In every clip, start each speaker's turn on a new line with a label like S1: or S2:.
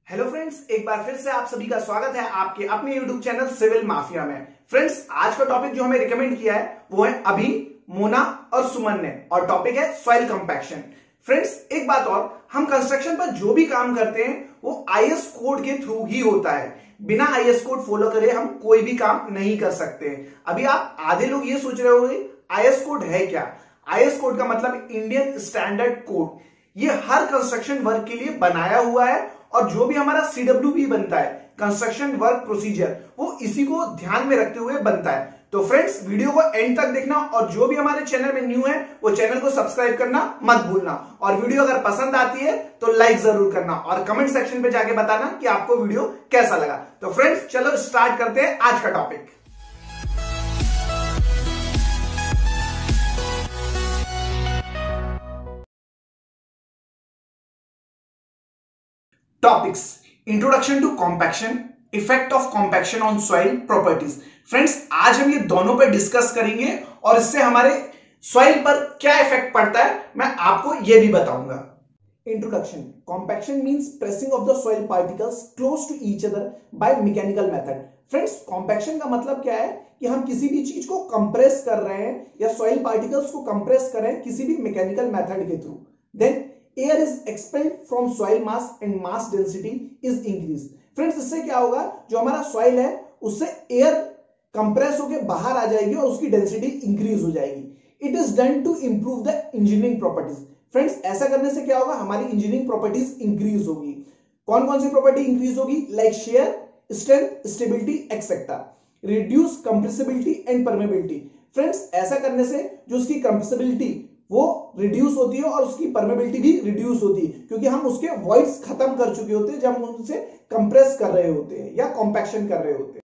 S1: Hello friends, एक बार फिर से आप सभी का स्वागत है आपके अपने यूट्यूब चैनल सिविल माफिया में। फ्रेंड्स, आज का टॉपिक जो हमें रिकमेंड किया है वो है अभी, मोना और सुमन ने, और टॉपिक है सॉइल कंपैक्शन। फ्रेंड्स, एक बात और, हम कंस्ट्रक्शन पर जो भी काम करते हैं वो आईएस कोड के थ्रू ही होता है। बिना आईएस कोड फॉलो करे हम कोई भी काम नहीं कर सकते। अभी आप आधे लोग ये सोच रहे होंगे आईएस कोड है क्या। आईएस कोड का मतलब इंडियन स्टैंडर्ड कोड। ये हर कंस्ट्रक्शन वर्क के लिए बनाया हुआ है और जो भी हमारा सीडब्ल्यूपी बनता है, कंस्ट्रक्शन वर्क प्रोसीजर, वो इसी को ध्यान में रखते हुए बनता है। तो फ्रेंड्स, वीडियो को एंड तक देखना और जो भी हमारे चैनल में न्यू है वो चैनल को सब्सक्राइब करना मत भूलना। और वीडियो अगर पसंद आती है तो लाइक जरूर करना और कमेंट सेक्शन पे जाके बताना कि आपको वीडियो कैसा लगा। तो फ्रेंड्स, चलो स्टार्ट करते हैं आज का topic. Topics: introduction to compaction, effect of compaction on soil properties. Friends, आज हम ये दोनों पे डिस्कस करेंगे और इससे हमारे सॉइल पर क्या इफेक्ट पड़ता है मैं आपको ये भी बताऊंगा। Introduction: compaction means pressing of the soil particles close to each other by mechanical method. Friends, compaction का मतलब क्या है कि हम किसी भी चीज को कंप्रेस कर रहे हैं या सॉइल पार्टिकल्स को कंप्रेस कर रहे हैं किसी भी मैकेनिकल मेथड के through. Then air is expelled from soil mass and mass density is increased। Friends, इससे क्या होगा, जो हमारा सॉइल है उससे एयर कंप्रेस होकर बाहर आ जाएगी और उसकी डेंसिटी इंक्रीज हो जाएगी। It is done to improve the engineering properties. Friends, ऐसा करने से क्या होगा, हमारी इंजीनियरिंग प्रॉपर्टीज इंक्रीज होगी। कौन कौन सी प्रॉपर्टी इंक्रीज होगी? Like share, strength, stability etcetera. Reduce compressibility and permeability. Friends, ऐसा करने से जो उसकी कंप्रेसिबिलिटी वो रिड्यूस होती है और उसकी परमेबिलिटी भी रिड्यूस होती है, क्योंकि हम उसके वॉइड्स खत्म कर चुके होते हैं जब हम उनसे कंप्रेस कर रहे होते हैं या कॉम्पैक्शन कर रहे होते हैं।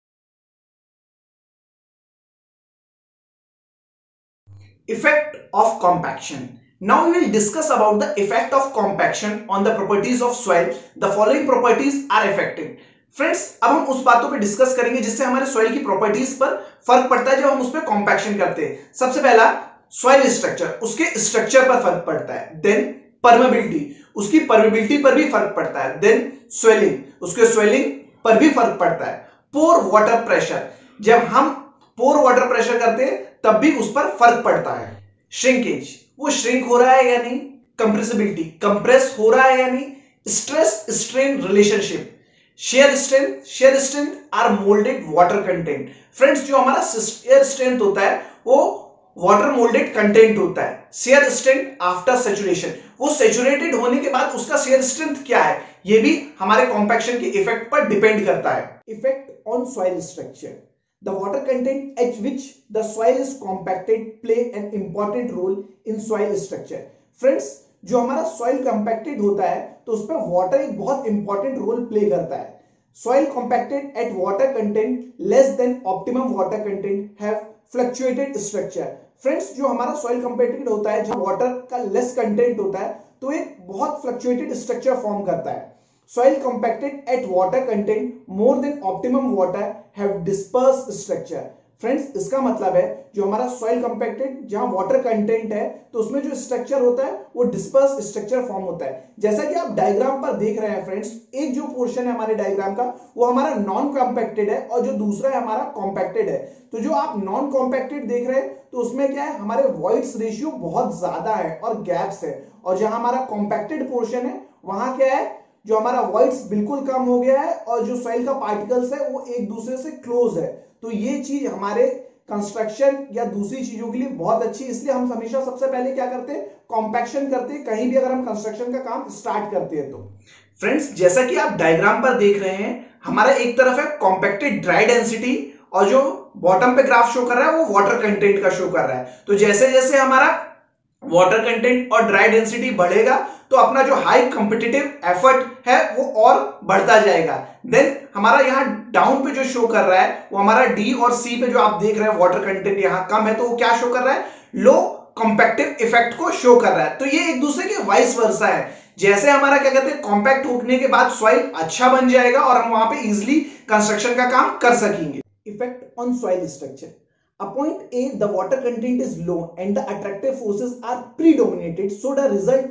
S1: Effect of compaction. Now we will discuss about the effect of compaction on the properties of soil. The following properties are affected. Friends, अब हम उस बातों पे डिस्कस करेंगे जिससे हमारे सॉइल की प्रॉपर्टीज पर फर्क पड़ता है जब हम उस पर कॉम्पैक्शन करते हैं। सबसे पहला सॉइल स्ट्रक्चर, उसके स्ट्रक्चर पर फर्क पड़ता है। देन परमेबिलिटी, उसकी परमेबिलिटी पर भी फर्क पड़ता है। देन स्वेलिंग, उसके स्वेलिंग पर भी फर्क पड़ता है। पोर वाटर प्रेशर, जब हम पोर वाटर प्रेशर करते हैं तब भी उस पर फर्क पड़ता है। श्रिंकेज, वो श्रिंक हो रहा है या नहीं। कंप्रेसिबिलिटी, कंप्रेस हो रहा है या नहीं। Stress strain relationship, shear strength are moulded water content. Friends, जो हमारा शेयर स्ट्रेंथ होता है वो वाटर मोल्डेड कंटेंट होता है। शेयर स्ट्रेंथ आफ्टर सैचुरेशन, वो सैचुरेटेड होने के बाद उसका शेयर स्ट्रेंथ क्या है, ये भी हमारे कॉम्पैक्शन के इफेक्ट पर डिपेंड करता है। Effect on soil structure. The water content at which the soil is compacted play an important role in soil structure. Friends, जो हमारा सॉइल कंपैक्टेड होता है तो उस पर वाटर एक बहुत इंपॉर्टेंट रोल प्ले करता है। Soil compacted at water content less than optimum water content have fluctuated structure. Friends, जो हमारा सॉइल कंपैक्टेड होता है, जहां वाटर का लेस कंटेंट होता है, तो एक बहुत फ्लक्चुएटेड स्ट्रक्चर फॉर्म करता है। Soil compacted at water content more than optimum water have dispersed structure. Friends, इसका मतलब है जो हमारा सॉइल कंपैक्टेड जहां वाटर कंटेंट है तो उसमें जो स्ट्रक्चर होता है वो डिस्पर्स स्ट्रक्चर फॉर्म होता है। जैसा कि आप डायग्राम पर देख रहे हैं फ्रेंड्स, एक जो पोर्शन है हमारे डायग्राम का वो हमारा नॉन कॉम्पैक्टेड है और जो दूसरा है हमारा कॉम्पैक्टेड है। तो जो आप नॉन कॉम्पैक्टेड देख रहे हैं तो उसमें क्या है, हमारे वॉइड्स रेशियो बहुत ज्यादा है और गैप्स है, और जहां हमारा कॉम्पैक्टेड पोर्शन है वहां क्या है, जो हमारा वॉइड्स बिल्कुल कम हो गया है और जो सॉइल का पार्टिकल्स है वो एक दूसरे से क्लोज है। तो ये चीज हमारे कंस्ट्रक्शन या दूसरी चीजों के लिए बहुत अच्छी, इसलिए हम हमेशा सबसे पहले क्या करते हैं, कॉम्पैक्शन करते हैं कहीं भी अगर हम कंस्ट्रक्शन का काम स्टार्ट करते हैं तो। फ्रेंड्स, जैसा कि आप डायग्राम पर देख रहे हैं, हमारा एक तरफ है कॉम्पैक्टेड ड्राई डेंसिटी और जो बॉटम पे ग्राफ शो कर रहा है वो वाटर कंटेंट का शो कर रहा है। तो जैसे जैसे हमारा वाटर कंटेंट और ड्राई डेंसिटी बढ़ेगा तो अपना जो हाई कॉम्पिटिटिव एफर्ट है वो और बढ़ता जाएगा। देन हमारा यहाँ डाउन पे जो शो कर रहा है वो हमारा डी और सी पे जो आप देख रहे हैं वाटर कंटेंट यहाँ कम है तो वो क्या शो कर रहा है, लो कॉम्पैक्टिव इफेक्ट को शो कर रहा है। तो ये एक दूसरे के वाइस वर्सा है। जैसे हमारा क्या कहते हैं, कॉम्पैक्ट होने के बाद सॉइल अच्छा बन जाएगा और हम वहां पे इजिली कंस्ट्रक्शन का काम कर सकेंगे। Effect on soil structure. At point A, the water content is low and the attractive forces are predominated, so the result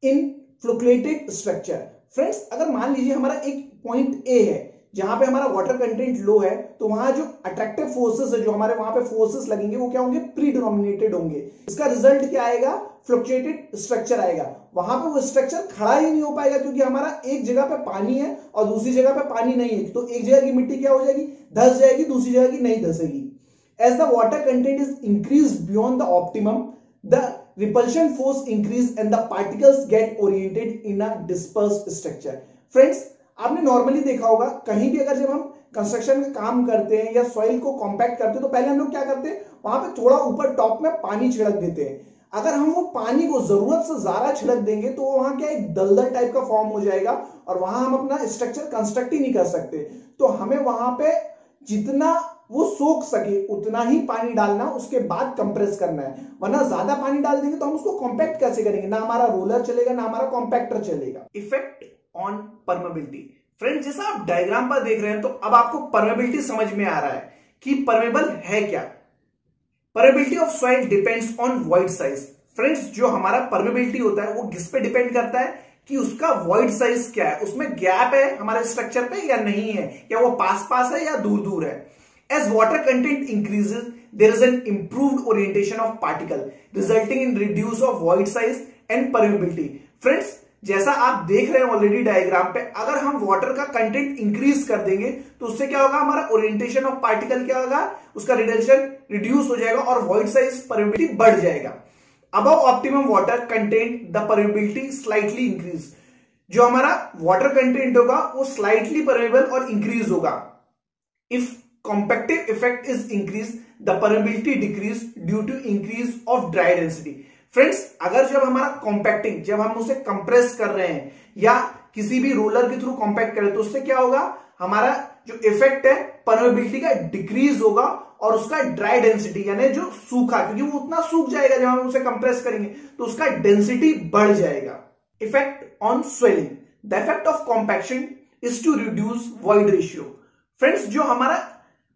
S1: in fluctuated structure. Friends अगर मान लीजिए हमारा एक पॉइंट ए है जहां पे हमारा वाटर कंटेंट लो है, तो वहां जो अट्रैक्टिव फोर्सेस है, जो हमारे वहां पे फोर्सेस लगेंगे, वो क्या होंगे, प्रीडोमिनेटेड होंगे। इसका रिजल्ट क्या आएगा, फ्लक्चुएटेड स्ट्रक्चर आएगा। वहां पे वो स्ट्रक्चर खड़ा ही नहीं हो पाएगा, क्योंकि हमारा एक जगह पे पानी है और दूसरी जगह पे पानी नहीं है। तो एक जगह की मिट्टी क्या हो जाएगी, धंस जाएगी, दूसरी जगह की नहीं धंसेगी। As the water content is increase beyond the optimum, the repulsion force increase and the particles get oriented in a dispersed structure। Friends आपने नॉर्मली देखा होगा, कहीं भी अगर जब हम कंस्ट्रक्शन का काम करते हैं या सॉइल को कॉम्पैक्ट करते हैं, तो पहले हम लोग क्या करते हैं, वहां पे थोड़ा ऊपर टॉप में पानी छिड़क देते हैं। अगर हम वो पानी को जरूरत से ज्यादा छिड़क देंगे तो वहां क्या एक दलदल टाइप का फॉर्म हो जाएगा और वहां हम अपना स्ट्रक्चर कंस्ट्रक्ट ही नहीं कर सकते। तो हमें वहां पे जितना वो सोख सके उतना ही पानी डालना, उसके बाद कंप्रेस करना है। वरना ज्यादा पानी डाल देंगे तो हम उसको कॉम्पैक्ट कैसे करेंगे, ना हमारा रोलर चलेगा ना हमारा कॉम्पैक्टर चलेगा। Effect on permeability. फ्रेंड्स जैसा आप डायग्राम पर देख रहे हैं, तो अब आपको परमेबिलिटी समझ में आ रहा है कि परमेबल है क्या। Permeability of soil depends on void size. Friends जो हमारा परमेबिलिटी होता है वो किस पे डिपेंड करता है कि उसका वॉइड साइज क्या है, उसमें गैप है हमारे स्ट्रक्चर पे या नहीं है, या वो पास पास है या दूर दूर है। As water content increases, there is an improved orientation of particle, resulting in reduce of void size and permeability. Friends, जैसा आप देख रहे हैं ऑलरेडी डायग्राम पे, अगर हम वाटर का कंटेंट इंक्रीज कर देंगे तो उससे क्या होगा, हमारा ओरिएंटेशन ऑफ पार्टिकल क्या होगा, उसका रिड्यूस हो जाएगा और वॉइड साइज परमेबिलिटी बढ़ जाएगा। Above optimum water content the permeability slightly increase. जो हमारा वाटर कंटेंट होगा वो स्लाइटली परमेबल और इंक्रीज होगा। If compactive effect is increased, the permeability decrease due to increase of dry density। Friends अगर जब हमारा कॉम्पैक्टिंग, जब हम उसे कंप्रेस कर रहे हैं या किसी भी रोलर के थ्रू कॉम्पैक्ट करें, तो उससे क्या होगा, हमारा जो इफेक्ट है परमेबिलिटी का डिक्रीज होगा और उसका ड्राई डेंसिटी यानी जो सूखा, क्योंकि वो उतना सूख जाएगा जब हम उसे कंप्रेस करेंगे, तो उसका डेंसिटी बढ़ जाएगा। Effect on swelling. The effect of compaction is to reduce void ratio. Friends जो हमारा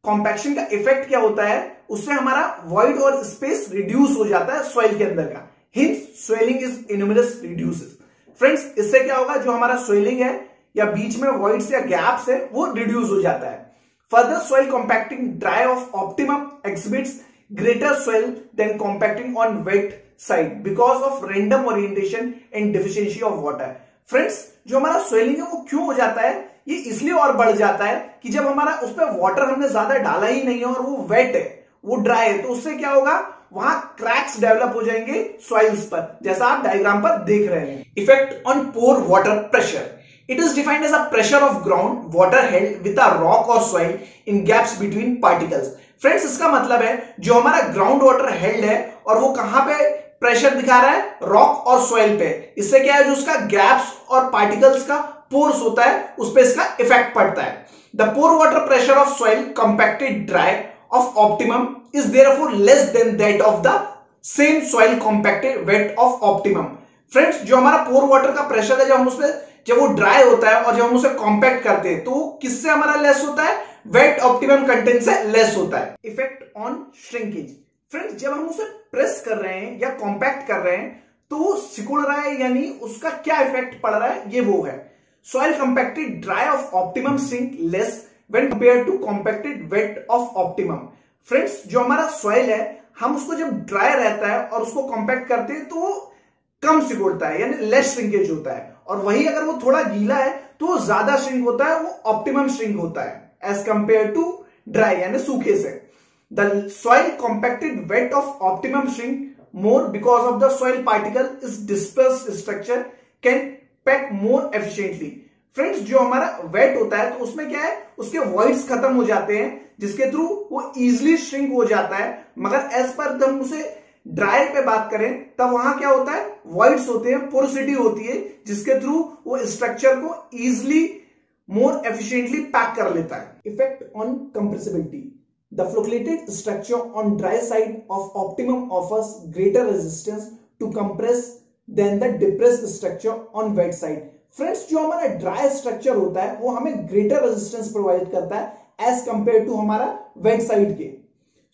S1: कॉम्पैक्शन का इफेक्ट क्या होता है, उससे हमारा वॉइड और स्पेस रिड्यूस हो जाता है सॉइल के अंदर का। Hence swelling is enormous reduces. Friends इससे क्या होगा, जो हमारा स्वेलिंग है या बीच में वॉइड्स या गैप्स है वो रिड्यूस हो जाता है। Further soil compacting dry of optimum exhibits greater soil than compacting on wet side because of random orientation and deficiency of water. Friends जो हमारा स्वेलिंग है वो क्यों हो जाता है, ये इसलिए और बढ़ जाता है कि जब हमारा उस पर वाटर हमने ज्यादा डाला ही नहीं है और वो वेट है, वो ड्राई है, तो उससे क्या होगा, वहां क्रैक्स डेवलप हो जाएंगे सॉइल्स पर, जैसा आप डायग्राम पर देख रहे हैं। Effect on pore water pressure. It is defined as a pressure of ground water held with a rock और soil in gaps between particles. Friends इसका मतलब है जो हमारा ग्राउंड वाटर हेल्ड है और वो कहां पे प्रेशर दिखा रहा है, रॉक और सॉइल पे। इससे क्या है, जो उसका गैप्स और पार्टिकल्स का पोर्स होता है उस पे इसका इफेक्ट पड़ता है। The pore water pressure of soil compacted dry of optimum is therefore less than that of the same soil compacted wet of optimum. Friends जो हमारा पोर वाटर का प्रेशर है, जब वो ड्राई होता है और जब हम उसे कॉम्पैक्ट करते हैं, तो किससे हमारा लेस होता है, वेट ऑप्टिमम कंटेंट से लेस होता है। Effect on shrinkage. फ्रेंड्स जब हम उसे प्रेस कर रहे हैं या कॉम्पैक्ट कर रहे हैं तो वो सिकुड़ रहा है, यानी उसका क्या इफेक्ट पड़ रहा है, ये वो है। Soil compacted dry of optimum shrink less when compared to compacted wet of optimum। Friends जो हमारा सॉइल है, हम उसको जब ड्राई रहता है और उसको कॉम्पैक्ट करते हैं तो वो कम सिकुड़ता है, यानी लेस श्रिंकेज होता है। और वही अगर वो थोड़ा गीला है तो वो ज्यादा श्रिंक होता है, वो ऑप्टिमम श्रिंक होता है एज कंपेयर टू ड्राई यानी सूखे से। The soil compacted wait of optimum shrink more because of the soil particle is dispersed structure can pack more efficiently. Friends जो हमारा वेट होता है तो उसमें क्या है, उसके वॉइड्स खत्म हो जाते हैं जिसके थ्रू वो इजिली श्रिंक हो जाता है। मगर एज पर जब उसे ड्राई पे बात करें तब वहां क्या होता है, वॉइड्स होते हैं, पोरोसिटी होती है जिसके थ्रू वो स्ट्रक्चर को इजिली मोर एफिशिएंटली पैक कर लेता है। Effect on compressibility. The flocculated structure on dry side of optimum offers greater resistance to compress than the depressed structure on wet side. Friends जो हमारा ड्राई स्ट्रक्चर होता है वो हमें ग्रेटर रेजिस्टेंस प्रोवाइड करता है एज कंपेयर टू हमारा wet side के।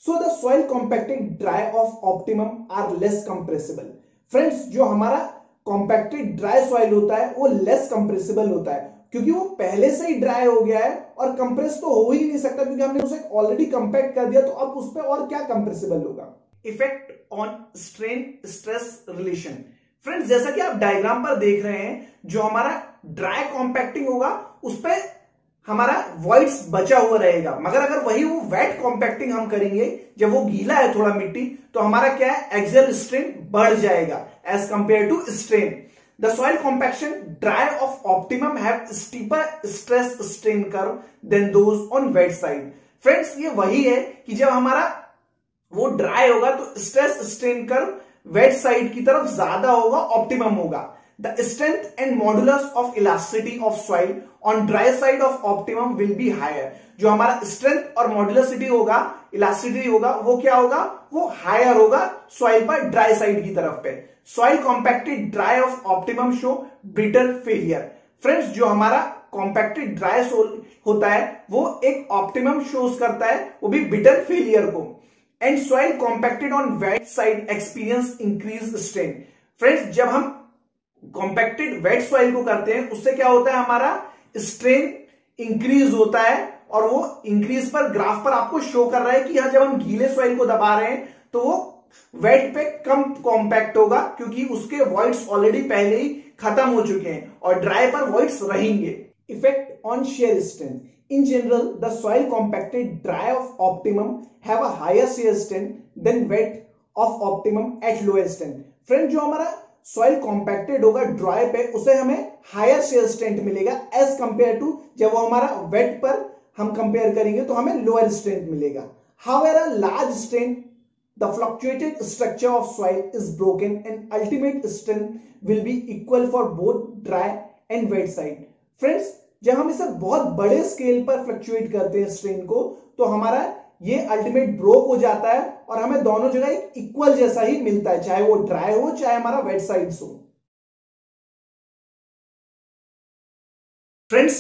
S1: So the soil compacting dry of optimum are less compressible. Friends जो हमारा कॉम्पैक्टेड ड्राई सॉइल होता है वो लेस कंप्रेसिबल होता है, क्योंकि वो पहले से ही ड्राई हो गया है और कंप्रेस तो हो ही नहीं सकता, क्योंकि हमने उसे ऑलरेडी कंपैक्ट कर दिया, तो अब उस पर और क्या कंप्रेसिबल होगा। Effect on strain stress relation. Friends, जैसा कि आप डायग्राम पर देख रहे हैं, जो हमारा ड्राई कॉम्पैक्टिंग होगा उस पर हमारा वॉइड्स बचा हुआ रहेगा, मगर अगर वही वो वेट कॉम्पैक्टिंग हम करेंगे, जब वो गीला है थोड़ा मिट्टी, तो हमारा क्या है, एक्सियल स्ट्रेन बढ़ जाएगा as compare to strain. The soil compaction dry of optimum have steeper stress strain curve than those on wet side. Friends, ये वही है कि जब हमारा वो ड्राई होगा तो stress strain curve wait side की तरफ ज्यादा होगा, ऑप्टिमम होगा। The strength and modulus of elasticity of soil on dry side of optimum will be higher। जो हमारा strength और modulusity होगा, elasticity होगा, वो क्या होगा, वो higher होगा soil पर dry side की तरफ पे। Soil compacted dry of optimum show brittle failure। Friends, जो हमारा compacted dry soil होता है वो एक optimum shows करता है, वो भी brittle failure को। And soil compacted on wet side experience increased strain। Friends, जब हम कॉम्पैक्टेड वेट सॉइल को करते हैं उससे क्या होता है, हमारा स्ट्रेन इंक्रीज होता है, और वो इंक्रीज पर ग्राफ पर आपको शो कर रहा है कि यहां जब हम गीले सॉइल को दबा रहे हैं तो वो वेट पे कम कॉम्पैक्ट होगा, क्योंकि उसके वॉइड्स ऑलरेडी पहले ही खत्म हो चुके हैं, और ड्राई पर वॉइड्स रहेंगे। Effect on shear strength. In general, the soil compacted dry of optimum have a higher shear strength than wet of optimum at lower strength। Friend, जो हमारा सॉइल कॉम्पैक्टेड होगा ड्राई पे, उसे हमें हायर शेयर स्ट्रेंथ मिलेगा as compare to जब वो हमारा वेट पर हम कंपेयर करेंगे तो हमें लोअर स्ट्रेंथ मिलेगा। However large strength the fluctuated structure of soil is broken and ultimate strength will be equal for both dry and wet side. Friends, जब हम इसे बहुत बड़े स्केल पर फ्लक्चुएट करते हैं स्ट्रेन को, तो हमारा ये अल्टीमेट ब्रोक हो जाता है और हमें दोनों जगह एक इक्वल जैसा ही मिलता है, चाहे वो ड्राई हो चाहे हमारा वेट साइड्स हो। फ्रेंड्स,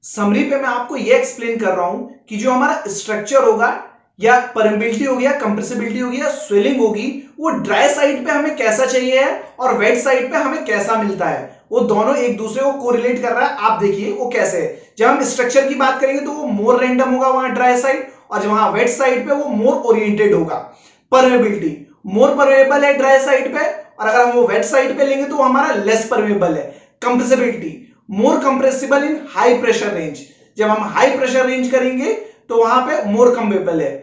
S1: समरी पे मैं आपको ये एक्सप्लेन कर रहा हूं कि जो हमारा स्ट्रक्चर होगा, या परमेबिलिटी होगी, या कंप्रेसिबिलिटी होगी, या स्वेलिंग होगी, वो ड्राई साइड पे हमें कैसा चाहिए है और वेट साइड पे हमें कैसा मिलता है, वो दोनों एक दूसरे को कोरिलेट कर रहा है। आप देखिए वो कैसे है। जब हम स्ट्रक्चर की बात करेंगे तो वो मोर रैंडम होगा वहां ड्राई साइड, और जब वहां वेट साइड पे वो मोर ओरिएंटेड होगा। परमेबिलिटी मोर परमेबल है ड्राई साइड पे, और अगर हम वो वेट साइड पे लेंगे तो वो हमारा लेस परमेबल है। कंप्रेसिबिलिटी मोर कंप्रेसिबल इन हाई प्रेशर रेंज। जब हम हाई प्रेशर रेंज करेंगे तो वहां पे मोर कंप्रेसिबल है।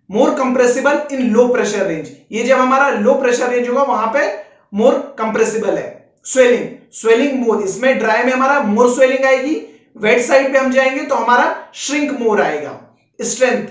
S1: मोर कंप्रेसिबल इन लो प्रेशर रेंज, ये जब हमारा लो प्रेशर रेंज होगा वहां पे मोर कंप्रेसिबल है। स्वेलिंग मोर, इसमें ड्राई में हमारा मोर स्वेलिंग आएगी, वेट साइड पे हम जाएंगे तो हमारा श्रिंक मोर आएगा। स्ट्रेंथ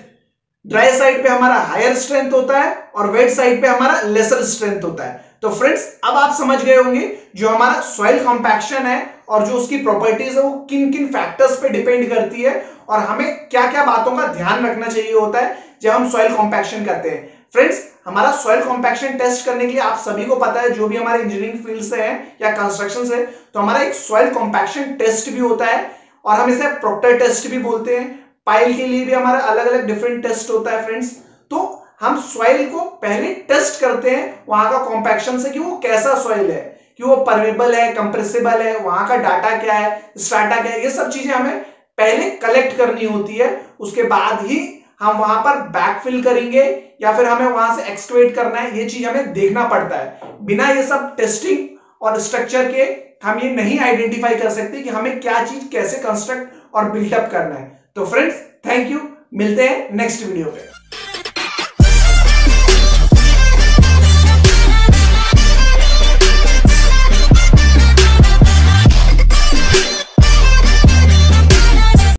S1: ड्राई साइड पे हमारा हायर स्ट्रेंथ होता है और वेट साइड पे हमारा लेसर स्ट्रेंथ होता है। तो फ्रेंड्स, अब आप समझ गए होंगे जो हमारा सॉइल कॉम्पैक्शन है और जो उसकी प्रॉपर्टीज है वो किन किन फैक्टर्स पे डिपेंड करती है, और हमें क्या क्या बातों का ध्यान रखना चाहिए होता है जब हम सॉइल कॉम्पैक्शन करते हैं। फ्रेंड्स, हमारा सॉइल कॉम्पैक्शन टेस्ट करने के लिए आप सभी को पता है, जो भी हमारे इंजीनियरिंग फील्ड से है या कंस्ट्रक्शन से, तो हमारा एक सॉइल कॉम्पैक्शन टेस्ट भी होता है, और हम इसे प्रॉक्टर टेस्ट भी बोलते हैं। पाइल के लिए भी हमारा अलग अलग डिफरेंट टेस्ट होता है। फ्रेंड्स, तो हम सॉइल को पहले टेस्ट करते हैं वहां का कॉम्पैक्शन से कि वो कैसा सॉइल है, कि वो परमेबल है, कंप्रेसिबल है, वहां का डाटा क्या है, स्ट्राटा क्या है, ये सब चीजें हमें पहले कलेक्ट करनी होती है। उसके बाद ही हम वहां पर बैकफिल करेंगे या फिर हमें वहां से एक्सकवेट करना है, ये चीज हमें देखना पड़ता है। बिना ये सब टेस्टिंग और स्ट्रक्चर के हम ये नहीं आइडेंटिफाई कर सकते कि हमें क्या चीज कैसे कंस्ट्रक्ट और बिल्डअप करना है। तो फ्रेंड्स, थैंक यू, मिलते हैं नेक्स्ट वीडियो पे।